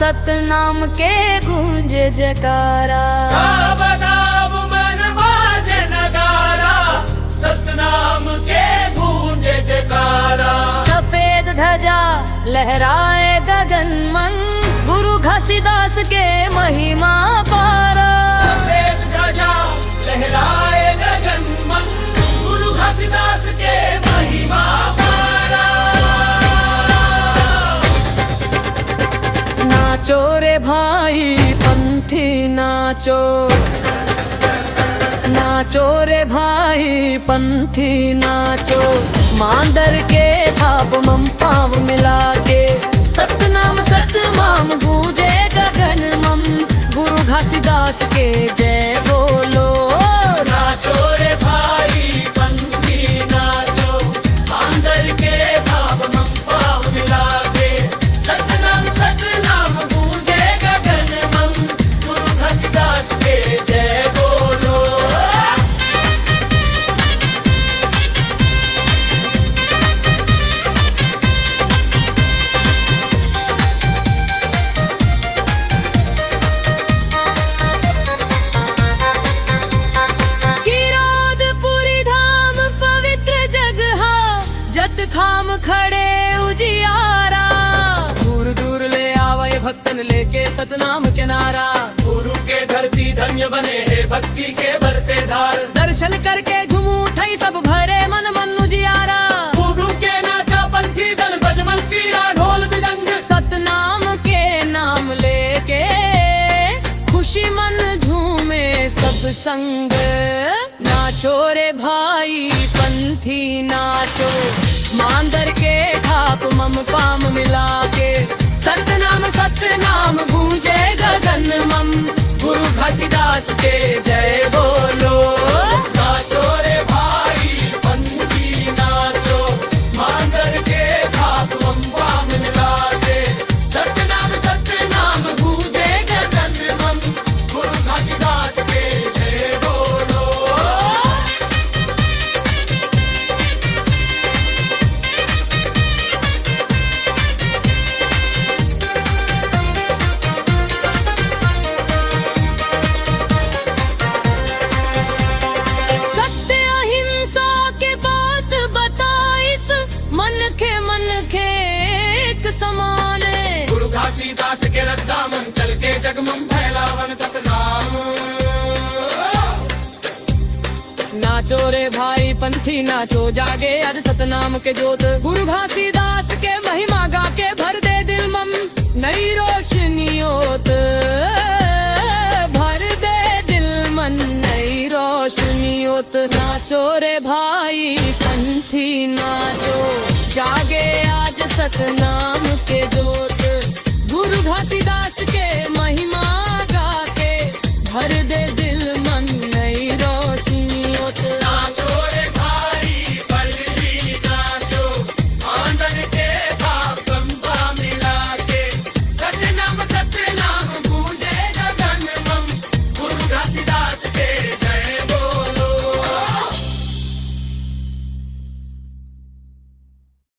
सतनाम के गूंज जयकारा। गाव गाव मन बाजे नगारा, सतनाम के गूंज जयकारा। सफेद ध्वजा लहराए गगन मन, गुरु घासीदास के महिमा पारा। सफेद ध्वजा लहराए गगन मन, गुरु घासीदास के महिमा पारा। नाचो रे भाई पंथी नाचो, नाचो रे भाई पंथी नाचो। मांदर के थाप मम पाव मिला के, सतनाम सतनाम गूंजे गगन मम, गुरु घासीदास के जय बोलो। नाचो रे भाई पंथी नाचो, मांदर के थाप मम पाव मिला के, सतनाम सतनाम गूंजे गगन मम, गुरु घासीदास के जय बोलो। जत खाम खड़े उजियारा, दूर दूर ले आवे भक्तन लेके सतनाम के नारा। गुरु के धरती धन्य बने है भक्ति के बरसे धार, दर्शन करके झूम उठई सब भरे मन मन उजियारा। गुरु के नाचा पंथी दल बजमन सीरा ढोल बिदंग, सतनाम के नाम लेके खुशी मन झूमे सब संग। नाचो रे भाई पंथी नाचो, मांदर के थाप मम पाम मिला के, सतनाम सतनाम गूंजे गगन मम, गुरु घासीदास के जय बोलो। नाचो रे भाई पंथी नाचो, मांदर के थाप मम पाम मिला के, सतनाम सतनाम गूंजे गगन मम, गुरु घासीदास के जय बोलो। समाने गुरु घासीदास के रद्दामन चल के जगमम फैलावन सतनाम। नाचो रे भाई पंथी नाचो, जागे आज सतनाम के जोत, गुरु घासीदास के महिमा गा के भर दे दिल मम, नई रोशनियोत भर दे दिल मन, नई रोशनियोत। नाचो रे भाई पंथी नाचो, जागे आज सतनाम के जोत, गुरु घासीदास